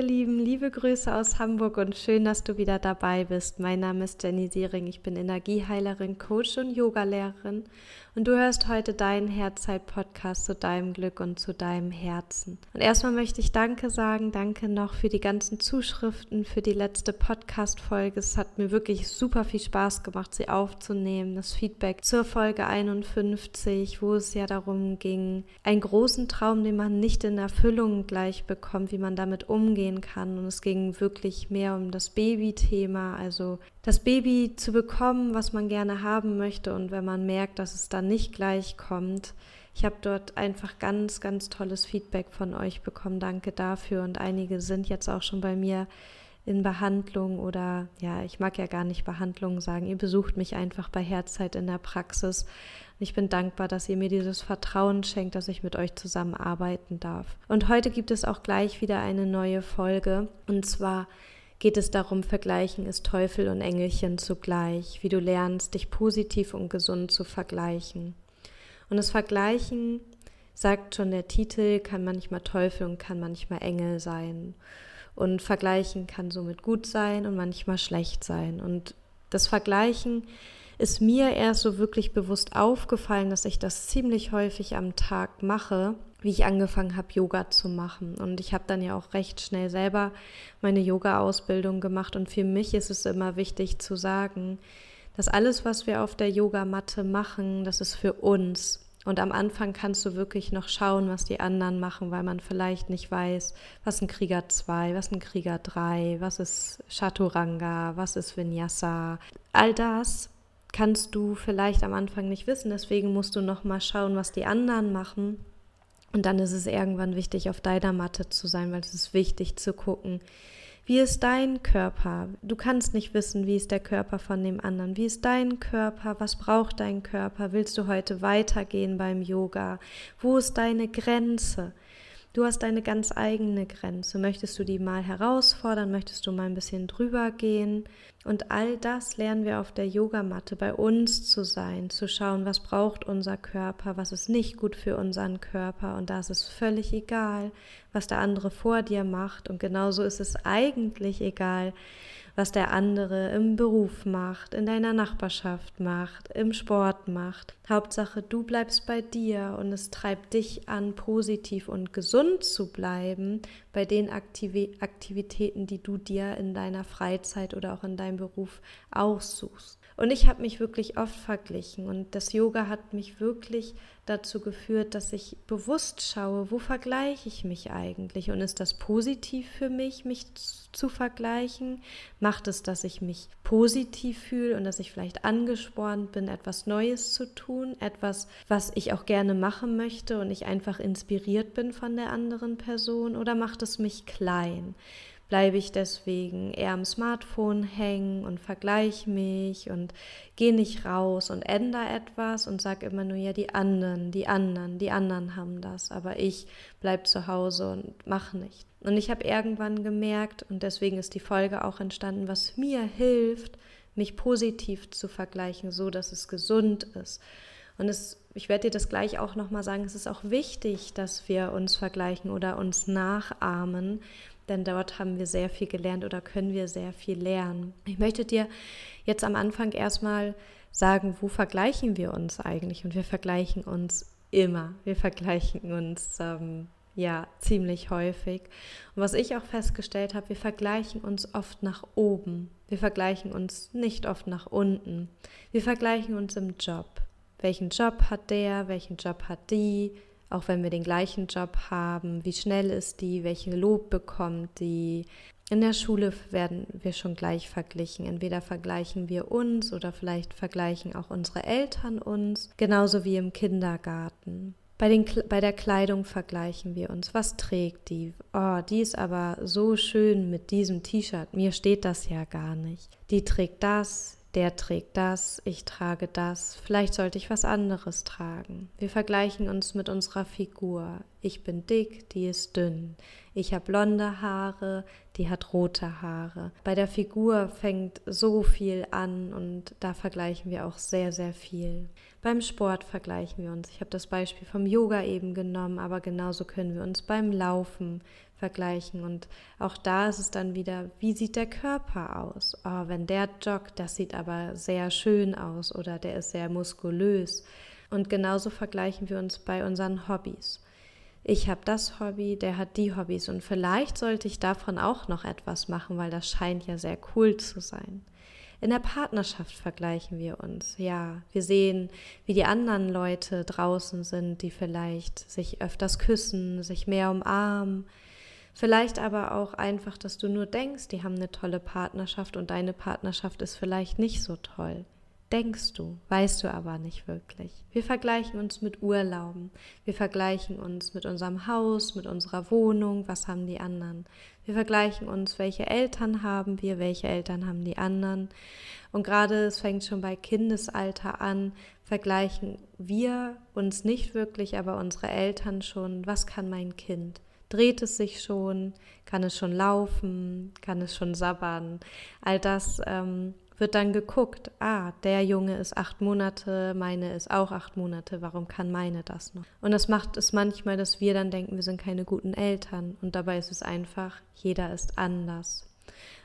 ihr Lieben, liebe Grüße aus Hamburg und schön, dass du wieder dabei bist. Mein Name ist Jenny Siering, ich bin Energieheilerin, Coach und Yogalehrerin und du hörst heute deinen Herzzeit-Podcast zu deinem Glück und zu deinem Herzen. Und erstmal möchte ich Danke sagen, danke noch für die ganzen Zuschriften, für die letzte Podcast-Folge. Es hat mir wirklich super viel Spaß gemacht, sie aufzunehmen. Das Feedback zur Folge 51, wo es ja darum ging, einen großen Traum, den man nicht in Erfüllung gleich bekommt, wie man damit umgehen kann. Und es ging wirklich mehr um das Baby-Thema, also das Baby zu bekommen, was man gerne haben möchte, und wenn man merkt, dass es dann nicht gleich kommt. Ich habe dort einfach ganz, ganz tolles Feedback von euch bekommen. Danke dafür. Und einige sind jetzt auch schon bei mir in Behandlung oder, ja, ich mag ja gar nicht Behandlung sagen. Ihr besucht mich einfach bei Herzzeit in der Praxis. Und ich bin dankbar, dass ihr mir dieses Vertrauen schenkt, dass ich mit euch zusammenarbeiten darf. Und heute gibt es auch gleich wieder eine neue Folge. Und zwar geht es darum, Vergleichen ist Teufel und Engelchen zugleich, wie du lernst, dich positiv und gesund zu vergleichen. Und das Vergleichen, sagt schon der Titel, kann manchmal Teufel und kann manchmal Engel sein. Und Vergleichen kann somit gut sein und manchmal schlecht sein. Und das Vergleichen ist mir erst so wirklich bewusst aufgefallen, dass ich das ziemlich häufig am Tag mache, wie ich angefangen habe, Yoga zu machen. Und ich habe dann ja auch recht schnell selber meine Yoga-Ausbildung gemacht. Und für mich ist es immer wichtig zu sagen, dass alles, was wir auf der Yogamatte machen, das ist für uns. Und am Anfang kannst du wirklich noch schauen, was die anderen machen, weil man vielleicht nicht weiß, was ein Krieger 2, was ein Krieger 3, was ist Chaturanga, was ist Vinyasa. All das kannst du vielleicht am Anfang nicht wissen, deswegen musst du noch mal schauen, was die anderen machen. Und dann ist es irgendwann wichtig, auf deiner Matte zu sein, weil es ist wichtig zu gucken, wie ist dein Körper? Du kannst nicht wissen, wie ist der Körper von dem anderen. Wie ist dein Körper? Was braucht dein Körper? Willst du heute weitergehen beim Yoga? Wo ist deine Grenze? Du hast deine ganz eigene Grenze. Möchtest du die mal herausfordern? Möchtest du mal ein bisschen drüber gehen? Und all das lernen wir auf der Yogamatte, bei uns zu sein, zu schauen, was braucht unser Körper, was ist nicht gut für unseren Körper. Und da ist es völlig egal, was der andere vor dir macht. Und genauso ist es eigentlich egal, was der andere im Beruf macht, in deiner Nachbarschaft macht, im Sport macht. Hauptsache, du bleibst bei dir und es treibt dich an, positiv und gesund zu bleiben bei den Aktivitäten, die du dir in deiner Freizeit oder auch in deinem Beruf aussuchst. Und ich habe mich wirklich oft verglichen und das Yoga hat mich wirklich dazu geführt, dass ich bewusst schaue, wo vergleiche ich mich eigentlich und ist das positiv für mich, mich zu vergleichen? Macht es, dass ich mich positiv fühle und dass ich vielleicht angespornt bin, etwas Neues zu tun, etwas, was ich auch gerne machen möchte und ich einfach inspiriert bin von der anderen Person, oder macht es mich klein? Bleibe ich deswegen eher am Smartphone hängen und vergleiche mich und gehe nicht raus und ändere etwas und sage immer nur, ja, die anderen haben das, aber ich bleibe zu Hause und mache nicht. Und ich habe irgendwann gemerkt, und deswegen ist die Folge auch entstanden, was mir hilft, mich positiv zu vergleichen, so dass es gesund ist. Und ich werde dir das gleich auch nochmal sagen, es ist auch wichtig, dass wir uns vergleichen oder uns nachahmen, denn dort haben wir sehr viel gelernt oder können wir sehr viel lernen. Ich möchte dir jetzt am Anfang erstmal sagen, wo vergleichen wir uns eigentlich? Und wir vergleichen uns immer. Wir vergleichen uns ziemlich häufig. Und was ich auch festgestellt habe, wir vergleichen uns oft nach oben. Wir vergleichen uns nicht oft nach unten. Wir vergleichen uns im Job. Welchen Job hat der? Welchen Job hat die? Auch wenn wir den gleichen Job haben, wie schnell ist die, welchen Lob bekommt die. In der Schule werden wir schon gleich verglichen. Entweder vergleichen wir uns oder vielleicht vergleichen auch unsere Eltern uns, genauso wie im Kindergarten. Bei der Kleidung vergleichen wir uns. Was trägt die? Oh, die ist aber so schön mit diesem T-Shirt. Mir steht das ja gar nicht. Die trägt das. Der trägt das, ich trage das, vielleicht sollte ich was anderes tragen. Wir vergleichen uns mit unserer Figur. Ich bin dick, die ist dünn. Ich habe blonde Haare, die hat rote Haare. Bei der Figur fängt so viel an und da vergleichen wir auch sehr, sehr viel. Beim Sport vergleichen wir uns. Ich habe das Beispiel vom Yoga eben genommen, aber genauso können wir uns beim Laufen vergleichen. Und auch da ist es dann wieder, wie sieht der Körper aus? Oh, wenn der joggt, das sieht aber sehr schön aus oder der ist sehr muskulös. Und genauso vergleichen wir uns bei unseren Hobbys. Ich habe das Hobby, der hat die Hobbys und vielleicht sollte ich davon auch noch etwas machen, weil das scheint ja sehr cool zu sein. In der Partnerschaft vergleichen wir uns. Ja, wir sehen, wie die anderen Leute draußen sind, die vielleicht sich öfters küssen, sich mehr umarmen. Vielleicht aber auch einfach, dass du nur denkst, die haben eine tolle Partnerschaft und deine Partnerschaft ist vielleicht nicht so toll. Denkst du, weißt du aber nicht wirklich. Wir vergleichen uns mit Urlauben, wir vergleichen uns mit unserem Haus, mit unserer Wohnung, was haben die anderen. Wir vergleichen uns, welche Eltern haben wir, welche Eltern haben die anderen. Und gerade, es fängt schon bei Kindesalter an, vergleichen wir uns nicht wirklich, aber unsere Eltern schon, was kann mein Kind? Dreht es sich schon? Kann es schon laufen? Kann es schon sabbern? All das wird dann geguckt, der Junge ist 8 Monate, meine ist auch 8 Monate, warum kann meine das noch? Und das macht es manchmal, dass wir dann denken, wir sind keine guten Eltern und dabei ist es einfach, jeder ist anders.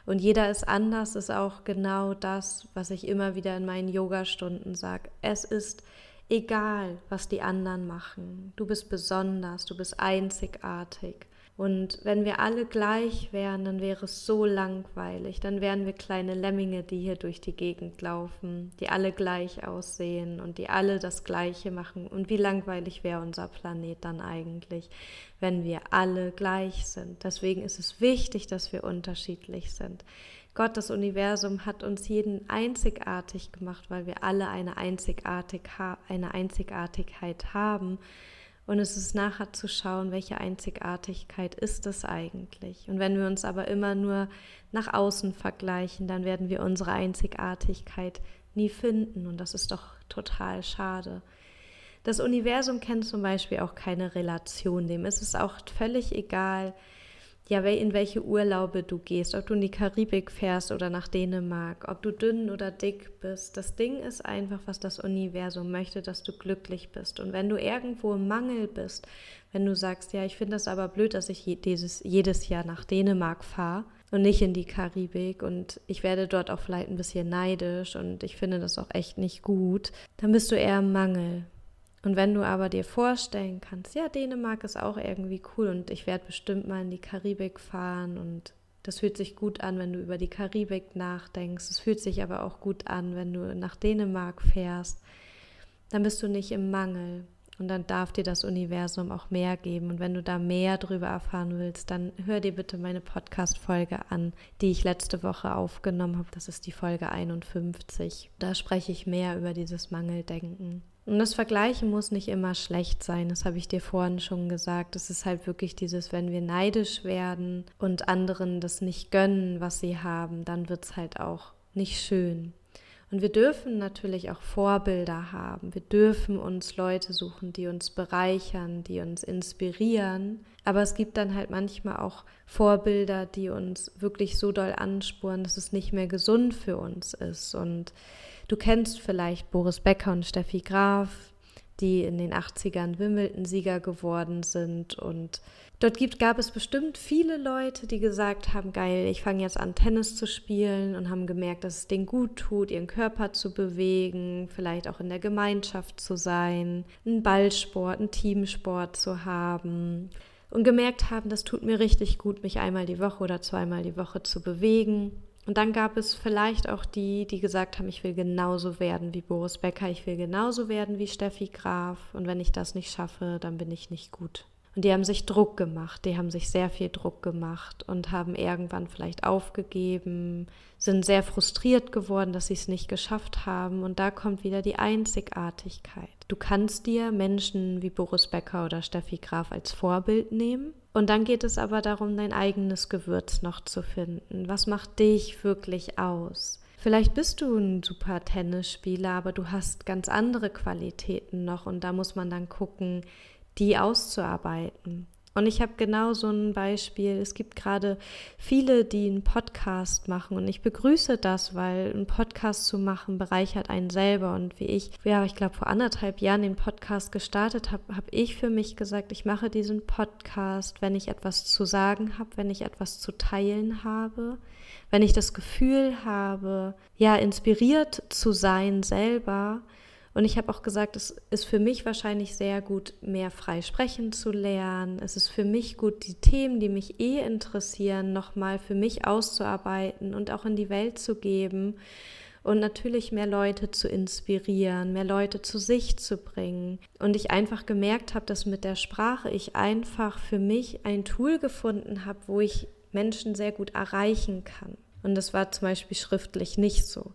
Und jeder ist anders ist auch genau das, was ich immer wieder in meinen Yogastunden sage. Es ist egal, was die anderen machen. Du bist besonders, du bist einzigartig. Und wenn wir alle gleich wären, dann wäre es so langweilig. Dann wären wir kleine Lemminge, die hier durch die Gegend laufen, die alle gleich aussehen und die alle das Gleiche machen. Und wie langweilig wäre unser Planet dann eigentlich, wenn wir alle gleich sind. Deswegen ist es wichtig, dass wir unterschiedlich sind. Gott, das Universum, hat uns jeden einzigartig gemacht, weil wir alle eine Einzigartigkeit haben. Und es ist nachher zu schauen, welche Einzigartigkeit ist es eigentlich. Und wenn wir uns aber immer nur nach außen vergleichen, dann werden wir unsere Einzigartigkeit nie finden. Und das ist doch total schade. Das Universum kennt zum Beispiel auch keine Relation. Dem ist es auch völlig egal, ja, in welche Urlaube du gehst, ob du in die Karibik fährst oder nach Dänemark, ob du dünn oder dick bist. Das Ding ist einfach, was das Universum möchte, dass du glücklich bist. Und wenn du irgendwo im Mangel bist, wenn du sagst, ja, ich finde das aber blöd, dass ich jedes Jahr nach Dänemark fahre und nicht in die Karibik und ich werde dort auch vielleicht ein bisschen neidisch und ich finde das auch echt nicht gut, dann bist du eher im Mangel. Und wenn du aber dir vorstellen kannst, ja, Dänemark ist auch irgendwie cool und ich werde bestimmt mal in die Karibik fahren und das fühlt sich gut an, wenn du über die Karibik nachdenkst. Es fühlt sich aber auch gut an, wenn du nach Dänemark fährst. Dann bist du nicht im Mangel und dann darf dir das Universum auch mehr geben. Und wenn du da mehr drüber erfahren willst, dann hör dir bitte meine Podcast-Folge an, die ich letzte Woche aufgenommen habe. Das ist die Folge 51. Da spreche ich mehr über dieses Mangeldenken. Und das Vergleichen muss nicht immer schlecht sein, das habe ich dir vorhin schon gesagt. Es ist halt wirklich dieses, wenn wir neidisch werden und anderen das nicht gönnen, was sie haben, dann wird es halt auch nicht schön. Und wir dürfen natürlich auch Vorbilder haben. Wir dürfen uns Leute suchen, die uns bereichern, die uns inspirieren. Aber es gibt dann halt manchmal auch Vorbilder, die uns wirklich so doll ansporen, dass es nicht mehr gesund für uns ist. Und du kennst vielleicht Boris Becker und Steffi Graf, die in den 80ern Wimbledon-Sieger geworden sind. Und dort gab es bestimmt viele Leute, die gesagt haben, geil, ich fange jetzt an Tennis zu spielen und haben gemerkt, dass es denen gut tut, ihren Körper zu bewegen, vielleicht auch in der Gemeinschaft zu sein, einen Ballsport, einen Teamsport zu haben und gemerkt haben, das tut mir richtig gut, mich einmal die Woche oder zweimal die Woche zu bewegen. Und dann gab es vielleicht auch die gesagt haben, ich will genauso werden wie Boris Becker, ich will genauso werden wie Steffi Graf und wenn ich das nicht schaffe, dann bin ich nicht gut. Und die haben sich Druck gemacht, die haben sich sehr viel Druck gemacht und haben irgendwann vielleicht aufgegeben, sind sehr frustriert geworden, dass sie es nicht geschafft haben und da kommt wieder die Einzigartigkeit. Du kannst dir Menschen wie Boris Becker oder Steffi Graf als Vorbild nehmen. Und dann geht es aber darum, dein eigenes Gewürz noch zu finden. Was macht dich wirklich aus? Vielleicht bist du ein super Tennisspieler, aber du hast ganz andere Qualitäten noch und da muss man dann gucken, die auszuarbeiten. Und ich habe genau so ein Beispiel. Es gibt gerade viele, die einen Podcast machen und ich begrüße das, weil einen Podcast zu machen bereichert einen selber. Und wie ich glaube vor 1,5 Jahren den Podcast gestartet habe, habe ich für mich gesagt, ich mache diesen Podcast, wenn ich etwas zu sagen habe, wenn ich etwas zu teilen habe, wenn ich das Gefühl habe, inspiriert zu sein selber. Und ich habe auch gesagt, es ist für mich wahrscheinlich sehr gut, mehr frei sprechen zu lernen. Es ist für mich gut, die Themen, die mich interessieren, nochmal für mich auszuarbeiten und auch in die Welt zu geben und natürlich mehr Leute zu inspirieren, mehr Leute zu sich zu bringen. Und ich einfach gemerkt habe, dass mit der Sprache ich einfach für mich ein Tool gefunden habe, wo ich Menschen sehr gut erreichen kann. Und das war zum Beispiel schriftlich nicht so.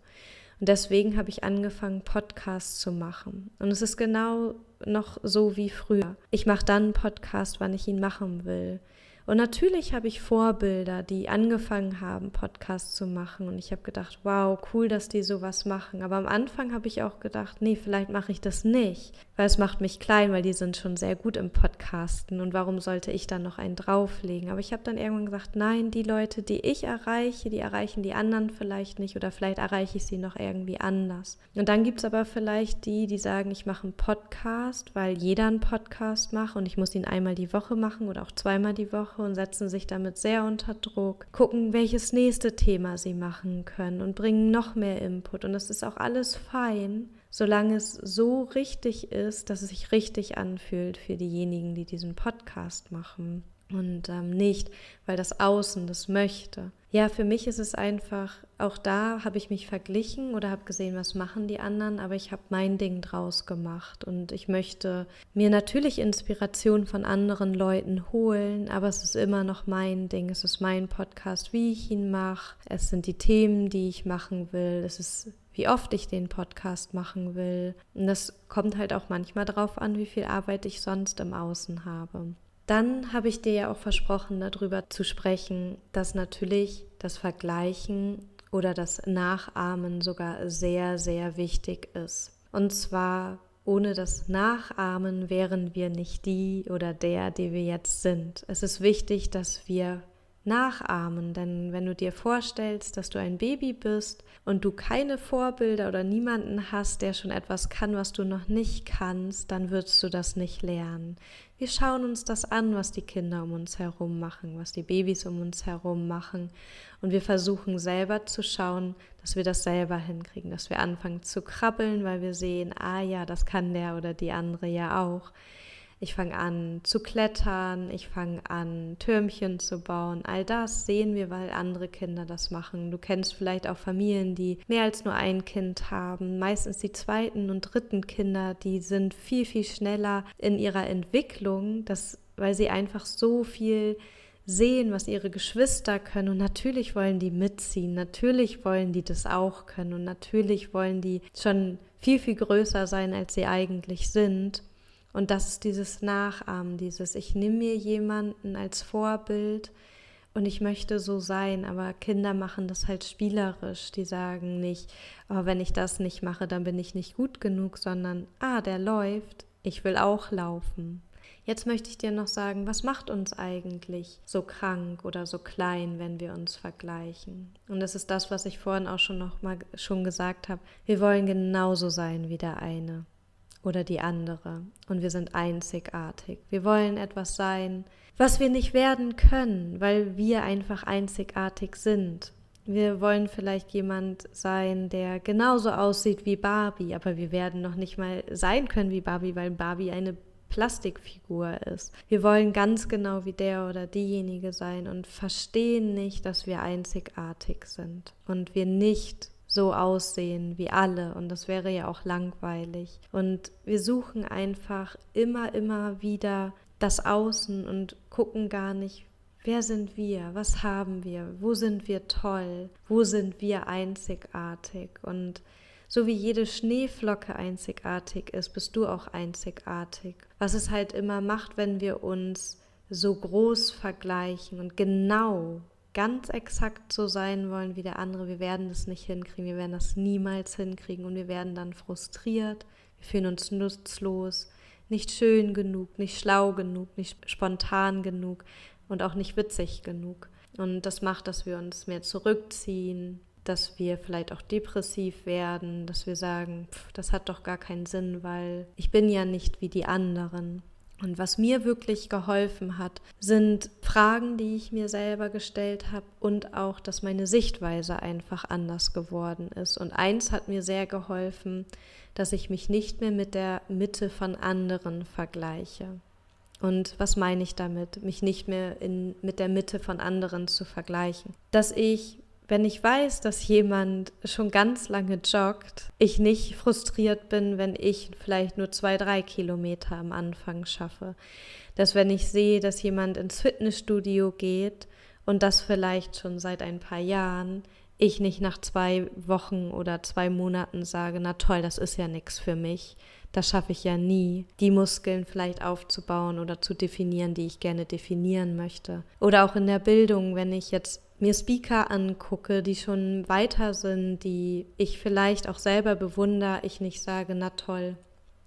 Und deswegen habe ich angefangen, Podcasts zu machen. Und es ist genau noch so wie früher. Ich mache dann einen Podcast, wann ich ihn machen will. Und natürlich habe ich Vorbilder, die angefangen haben, Podcasts zu machen. Und ich habe gedacht, wow, cool, dass die sowas machen. Aber am Anfang habe ich auch gedacht, nee, vielleicht mache ich das nicht. Weil es macht mich klein, weil die sind schon sehr gut im Podcasten. Und warum sollte ich dann noch einen drauflegen? Aber ich habe dann irgendwann gesagt, nein, die Leute, die ich erreiche, die erreichen die anderen vielleicht nicht. Oder vielleicht erreiche ich sie noch irgendwie anders. Und dann gibt es aber vielleicht die sagen, ich mache einen Podcast, weil jeder einen Podcast macht. Und ich muss ihn einmal die Woche machen oder auch zweimal die Woche. Und setzen sich damit sehr unter Druck, gucken, welches nächste Thema sie machen können und bringen noch mehr Input. Und das ist auch alles fein, solange es so richtig ist, dass es sich richtig anfühlt für diejenigen, die diesen Podcast machen. Und nicht, weil das Außen das möchte. Ja, für mich ist es einfach, auch da habe ich mich verglichen oder habe gesehen, was machen die anderen, aber ich habe mein Ding draus gemacht und ich möchte mir natürlich Inspiration von anderen Leuten holen, aber es ist immer noch mein Ding, es ist mein Podcast, wie ich ihn mache, es sind die Themen, die ich machen will, es ist wie oft ich den Podcast machen will und das kommt halt auch manchmal drauf an, wie viel Arbeit ich sonst im Außen habe. Dann habe ich dir ja auch versprochen, darüber zu sprechen, dass natürlich das Vergleichen oder das Nachahmen sogar sehr, sehr wichtig ist. Und zwar, ohne das Nachahmen wären wir nicht die oder der, die wir jetzt sind. Es ist wichtig, dass wir nachahmen, denn wenn du dir vorstellst, dass du ein Baby bist und du keine Vorbilder oder niemanden hast, der schon etwas kann, was du noch nicht kannst, dann wirst du das nicht lernen. Wir schauen uns das an, was die Kinder um uns herum machen, was die Babys um uns herum machen und wir versuchen selber zu schauen, dass wir das selber hinkriegen, dass wir anfangen zu krabbeln, weil wir sehen, das kann der oder die andere ja auch. Ich fange an zu klettern, ich fange an Türmchen zu bauen. All das sehen wir, weil andere Kinder das machen. Du kennst vielleicht auch Familien, die mehr als nur ein Kind haben. Meistens die zweiten und dritten Kinder, die sind viel, viel schneller in ihrer Entwicklung, weil sie einfach so viel sehen, was ihre Geschwister können. Und natürlich wollen die mitziehen, natürlich wollen die das auch können und natürlich wollen die schon viel, viel größer sein, als sie eigentlich sind. Und das ist dieses Nachahmen, ich nehme mir jemanden als Vorbild und ich möchte so sein, aber Kinder machen das halt spielerisch. Die sagen nicht, wenn ich das nicht mache, dann bin ich nicht gut genug, sondern, der läuft, ich will auch laufen. Jetzt möchte ich dir noch sagen, was macht uns eigentlich so krank oder so klein, wenn wir uns vergleichen? Und das ist das, was ich vorhin auch schon gesagt habe. Wir wollen genauso sein wie der eine oder die andere. Und wir sind einzigartig. Wir wollen etwas sein, was wir nicht werden können, weil wir einfach einzigartig sind. Wir wollen vielleicht jemand sein, der genauso aussieht wie Barbie, aber wir werden noch nicht mal sein können wie Barbie, weil Barbie eine Plastikfigur ist. Wir wollen ganz genau wie der oder diejenige sein und verstehen nicht, dass wir einzigartig sind und wir nicht so aussehen wie alle und das wäre ja auch langweilig. Und wir suchen einfach immer wieder das Außen und gucken gar nicht, wer sind wir, was haben wir, wo sind wir toll, wo sind wir einzigartig. Und so wie jede Schneeflocke einzigartig ist, bist du auch einzigartig. Was es halt immer macht, wenn wir uns so groß vergleichen und genau ganz exakt so sein wollen wie der andere, wir werden das nicht hinkriegen, wir werden das niemals hinkriegen und wir werden dann frustriert, wir fühlen uns nutzlos, nicht schön genug, nicht schlau genug, nicht spontan genug und auch nicht witzig genug. Und das macht, dass wir uns mehr zurückziehen, dass wir vielleicht auch depressiv werden, dass wir sagen, das hat doch gar keinen Sinn, weil ich bin ja nicht wie die anderen. Und was mir wirklich geholfen hat, sind Fragen, die ich mir selber gestellt habe und auch, dass meine Sichtweise einfach anders geworden ist. Und eins hat mir sehr geholfen, dass ich mich nicht mehr mit der Mitte von anderen vergleiche. Und was meine ich damit, mich nicht mehr mit der Mitte von anderen zu vergleichen? Dass ich, wenn ich weiß, dass jemand schon ganz lange joggt, ich nicht frustriert bin, wenn ich vielleicht nur 2-3 Kilometer am Anfang schaffe. Dass wenn ich sehe, dass jemand ins Fitnessstudio geht und das vielleicht schon seit ein paar Jahren, ich nicht nach 2 Wochen oder 2 Monaten sage, na toll, das ist ja nichts für mich. Das schaffe ich ja nie, die Muskeln vielleicht aufzubauen oder zu definieren, die ich gerne definieren möchte. Oder auch in der Bildung, wenn ich jetzt mir Speaker angucke, die schon weiter sind, die ich vielleicht auch selber bewundere, ich nicht sage, na toll,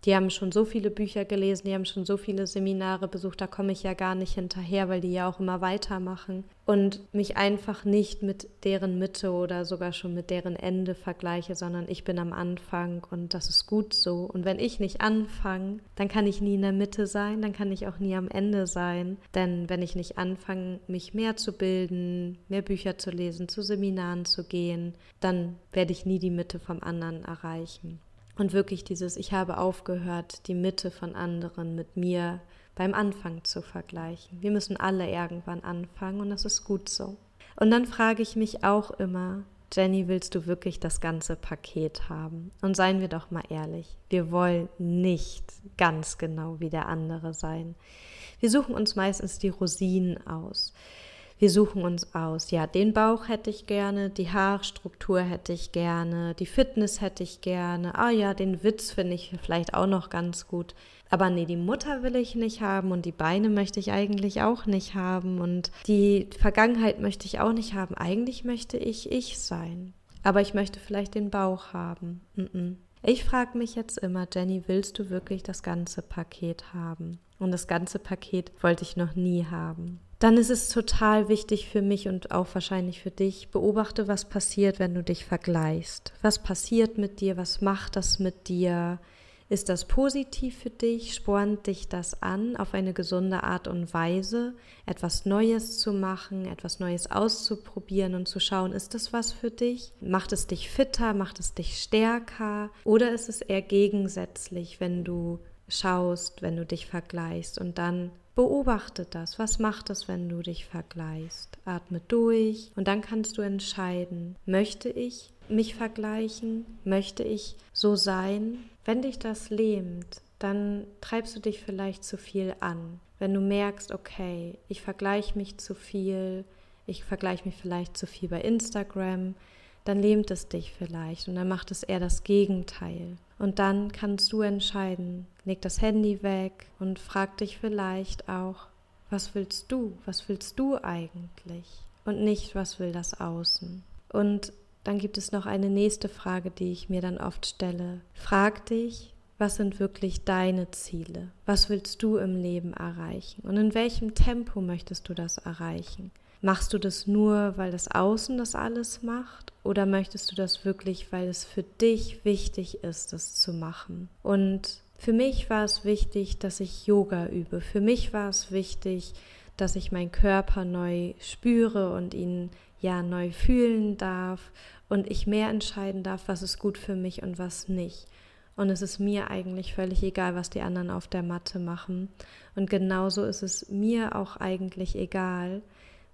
die haben schon so viele Bücher gelesen, die haben schon so viele Seminare besucht, da komme ich ja gar nicht hinterher, weil die ja auch immer weitermachen. Und mich einfach nicht mit deren Mitte oder sogar schon mit deren Ende vergleiche, sondern ich bin am Anfang und das ist gut so. Und wenn ich nicht anfange, dann kann ich nie in der Mitte sein, dann kann ich auch nie am Ende sein. Denn wenn ich nicht anfange, mich mehr zu bilden, mehr Bücher zu lesen, zu Seminaren zu gehen, dann werde ich nie die Mitte vom anderen erreichen. Und wirklich ich habe aufgehört, die Mitte von anderen mit mir beim Anfang zu vergleichen. Wir müssen alle irgendwann anfangen und das ist gut so. Und dann frage ich mich auch immer, Jenny, willst du wirklich das ganze Paket haben? Und seien wir doch mal ehrlich, wir wollen nicht ganz genau wie der andere sein. Wir suchen uns meistens die Rosinen aus. Wir suchen uns aus, ja, den Bauch hätte ich gerne, die Haarstruktur hätte ich gerne, die Fitness hätte ich gerne, ja, den Witz finde ich vielleicht auch noch ganz gut. Aber nee, die Mutter will ich nicht haben und die Beine möchte ich eigentlich auch nicht haben und die Vergangenheit möchte ich auch nicht haben. Eigentlich möchte ich sein, aber ich möchte vielleicht den Bauch haben. Ich frage mich jetzt immer, Jenny, willst du wirklich das ganze Paket haben? Und das ganze Paket wollte ich noch nie haben. Dann ist es total wichtig für mich und auch wahrscheinlich für dich, beobachte, was passiert, wenn du dich vergleichst. Was passiert mit dir? Was macht das mit dir? Ist das positiv für dich? Spornt dich das an, auf eine gesunde Art und Weise, etwas Neues zu machen, etwas Neues auszuprobieren und zu schauen, ist das was für dich? Macht es dich fitter? Macht es dich stärker? Oder ist es eher gegensätzlich, wenn du schaust, wenn du dich vergleichst und dann beobachte das. Was macht es, wenn du dich vergleichst? Atme durch und dann kannst du entscheiden, möchte ich mich vergleichen? Möchte ich so sein? Wenn dich das lähmt, dann treibst du dich vielleicht zu viel an. Wenn du merkst, okay, ich vergleiche mich zu viel, ich vergleiche mich vielleicht zu viel bei Instagram, dann lähmt es dich vielleicht und dann macht es eher das Gegenteil. Und dann kannst du entscheiden, leg das Handy weg und frag dich vielleicht auch, was willst du? Was willst du eigentlich? Und nicht, was will das Außen? Und dann gibt es noch eine nächste Frage, die ich mir dann oft stelle. Frag dich, was sind wirklich deine Ziele? Was willst du im Leben erreichen? Und in welchem Tempo möchtest du das erreichen? Machst du das nur, weil das Außen das alles macht? Oder möchtest du das wirklich, weil es für dich wichtig ist, das zu machen? Und für mich war es wichtig, dass ich Yoga übe. Für mich war es wichtig, dass ich meinen Körper neu spüre und ihn neu fühlen darf und ich mehr entscheiden darf, was ist gut für mich und was nicht. Und es ist mir eigentlich völlig egal, was die anderen auf der Matte machen. Und genauso ist es mir auch eigentlich egal,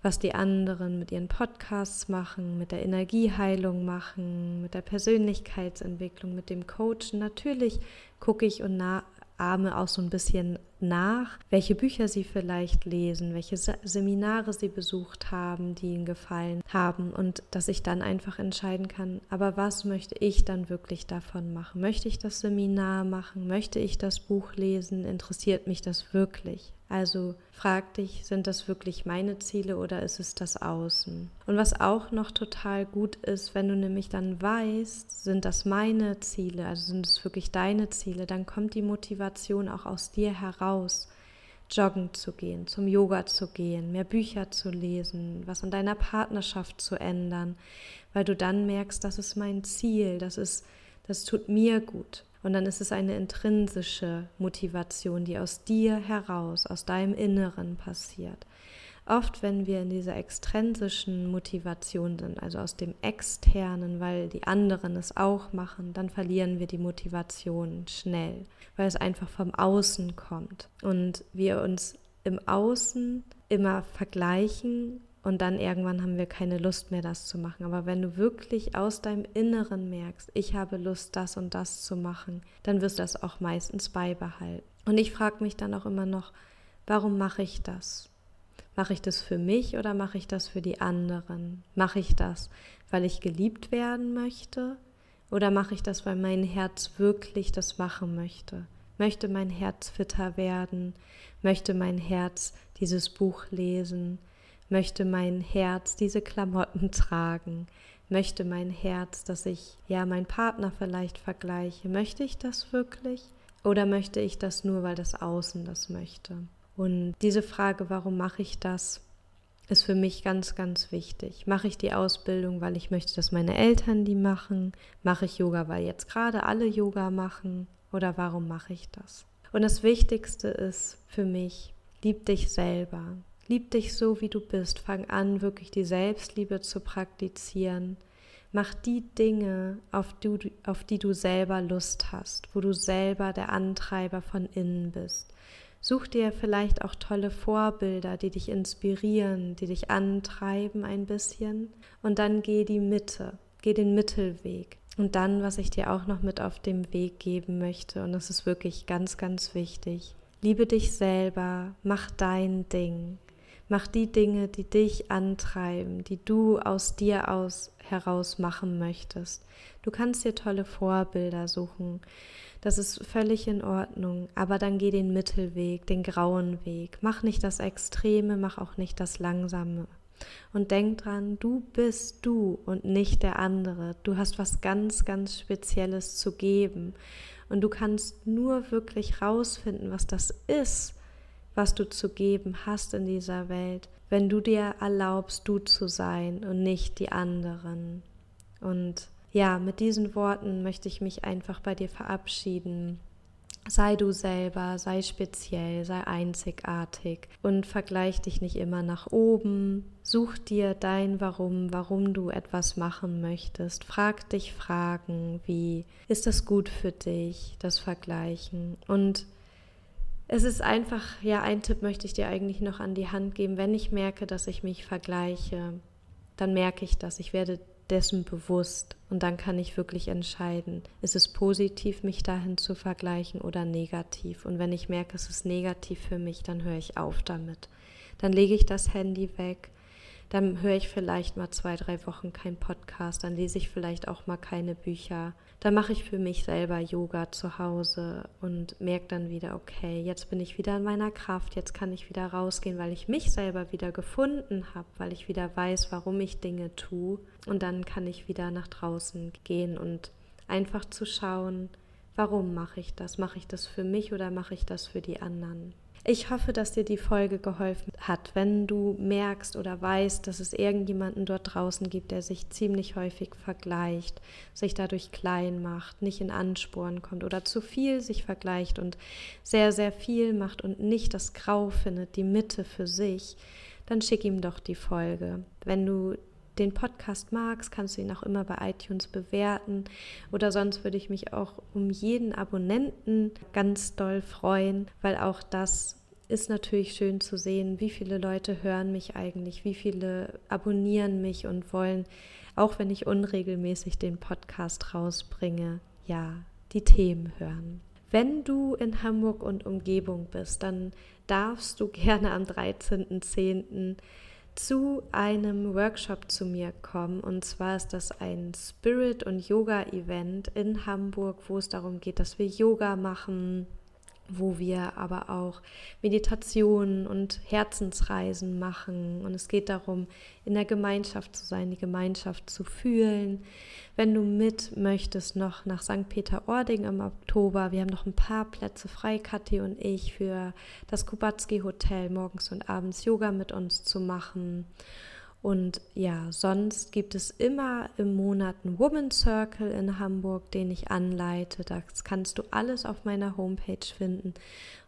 was die anderen mit ihren Podcasts machen, mit der Energieheilung machen, mit der Persönlichkeitsentwicklung, mit dem Coachen. Natürlich gucke ich und ahme auch so ein bisschen nach, welche Bücher sie vielleicht lesen, welche Seminare sie besucht haben, die ihnen gefallen haben und dass ich dann einfach entscheiden kann, aber was möchte ich dann wirklich davon machen? Möchte ich das Seminar machen? Möchte ich das Buch lesen? Interessiert mich das wirklich? Also frag dich, sind das wirklich meine Ziele oder ist es das Außen? Und was auch noch total gut ist, wenn du nämlich dann weißt, sind das meine Ziele, also sind es wirklich deine Ziele, dann kommt die Motivation auch aus dir heraus, joggen zu gehen, zum Yoga zu gehen, mehr Bücher zu lesen, was an deiner Partnerschaft zu ändern, weil du dann merkst, das ist mein Ziel, das tut mir gut. Und dann ist es eine intrinsische Motivation, die aus dir heraus, aus deinem Inneren passiert. Oft, wenn wir in dieser extrinsischen Motivation sind, also aus dem Externen, weil die anderen es auch machen, dann verlieren wir die Motivation schnell, weil es einfach vom Außen kommt. Und wir uns im Außen immer vergleichen und dann irgendwann haben wir keine Lust mehr, das zu machen. Aber wenn du wirklich aus deinem Inneren merkst, ich habe Lust, das und das zu machen, dann wirst du das auch meistens beibehalten. Und ich frage mich dann auch immer noch, warum mache ich das? Mache ich das für mich oder mache ich das für die anderen? Mache ich das, weil ich geliebt werden möchte? Oder mache ich das, weil mein Herz wirklich das machen möchte? Möchte mein Herz fitter werden? Möchte mein Herz dieses Buch lesen? Möchte mein Herz diese Klamotten tragen? Möchte mein Herz, dass ich meinen Partner vielleicht vergleiche? Möchte ich das wirklich? Oder möchte ich das nur, weil das Außen das möchte? Und diese Frage, warum mache ich das, ist für mich ganz, ganz wichtig. Mache ich die Ausbildung, weil ich möchte, dass meine Eltern die machen? Mache ich Yoga, weil jetzt gerade alle Yoga machen? Oder warum mache ich das? Und das Wichtigste ist für mich, lieb dich selber. Lieb dich so, wie du bist. Fang an, wirklich die Selbstliebe zu praktizieren. Mach die Dinge, auf die du selber Lust hast, wo du selber der Antreiber von innen bist. Such dir vielleicht auch tolle Vorbilder, die dich inspirieren, die dich antreiben ein bisschen. Und dann geh den Mittelweg. Und dann, was ich dir auch noch mit auf dem Weg geben möchte, und das ist wirklich ganz, ganz wichtig, liebe dich selber, mach dein Ding. Mach die Dinge, die dich antreiben, die du aus dir heraus machen möchtest. Du kannst dir tolle Vorbilder suchen. Das ist völlig in Ordnung, aber dann geh den Mittelweg, den grauen Weg. Mach nicht das Extreme, mach auch nicht das Langsame. Und denk dran, du bist du und nicht der andere. Du hast was ganz, ganz Spezielles zu geben. Und du kannst nur wirklich rausfinden, was das ist, was du zu geben hast in dieser Welt, wenn du dir erlaubst, du zu sein und nicht die anderen. Und ja, mit diesen Worten möchte ich mich einfach bei dir verabschieden. Sei du selber, sei speziell, sei einzigartig und vergleich dich nicht immer nach oben. Such dir dein warum du etwas machen möchtest. Frag dich Fragen wie, ist das gut für dich, das Vergleichen? Und es ist einfach, ein Tipp möchte ich dir eigentlich noch an die Hand geben. Wenn ich merke, dass ich mich vergleiche, dann merke ich das. Ich werde dessen bewusst und dann kann ich wirklich entscheiden, ist es positiv, mich dahin zu vergleichen oder negativ. Und wenn ich merke, es ist negativ für mich, dann höre ich auf damit. Dann lege ich das Handy weg, dann höre ich vielleicht mal 2-3 Wochen keinen Podcast, dann lese ich vielleicht auch mal keine Bücher. Dann mache ich für mich selber Yoga zu Hause und merke dann wieder, okay, jetzt bin ich wieder in meiner Kraft, jetzt kann ich wieder rausgehen, weil ich mich selber wieder gefunden habe, weil ich wieder weiß, warum ich Dinge tue. Und dann kann ich wieder nach draußen gehen und einfach zu schauen, warum mache ich das? Mache ich das für mich oder mache ich das für die anderen? Ich hoffe, dass dir die Folge geholfen hat. Wenn du merkst oder weißt, dass es irgendjemanden dort draußen gibt, der sich ziemlich häufig vergleicht, sich dadurch klein macht, nicht in Ansporn kommt oder zu viel sich vergleicht und sehr, sehr viel macht und nicht das Grau findet, die Mitte für sich, dann schick ihm doch die Folge. Wenn du den Podcast magst, kannst du ihn auch immer bei iTunes bewerten oder sonst würde ich mich auch um jeden Abonnenten ganz doll freuen, weil auch das ist natürlich schön zu sehen, wie viele Leute hören mich eigentlich, wie viele abonnieren mich und wollen, auch wenn ich unregelmäßig den Podcast rausbringe, die Themen hören. Wenn du in Hamburg und Umgebung bist, dann darfst du gerne am 13.10. zu einem Workshop zu mir kommen, und zwar ist das ein Spirit- und Yoga-Event in Hamburg, wo es darum geht, dass wir Yoga machen, wo wir aber auch Meditationen und Herzensreisen machen. Und es geht darum, in der Gemeinschaft zu sein, die Gemeinschaft zu fühlen. Wenn du mit möchtest, noch nach St. Peter-Ording im Oktober, wir haben noch ein paar Plätze frei, Kathi und ich, für das Kubatski-Hotel morgens und abends Yoga mit uns zu machen. Und ja, sonst gibt es immer im Monat einen Woman Circle in Hamburg, den ich anleite. Das kannst du alles auf meiner Homepage finden.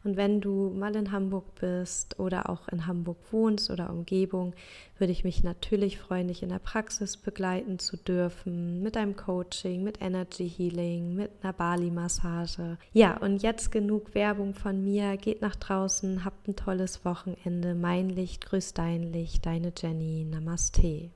Und wenn du mal in Hamburg bist oder auch in Hamburg wohnst oder Umgebung, würde ich mich natürlich freuen, dich in der Praxis begleiten zu dürfen, mit einem Coaching, mit Energy Healing, mit einer Bali-Massage. Ja, und jetzt genug Werbung von mir. Geht nach draußen, habt ein tolles Wochenende. Mein Licht grüßt dein Licht, deine Jenny. Namaste.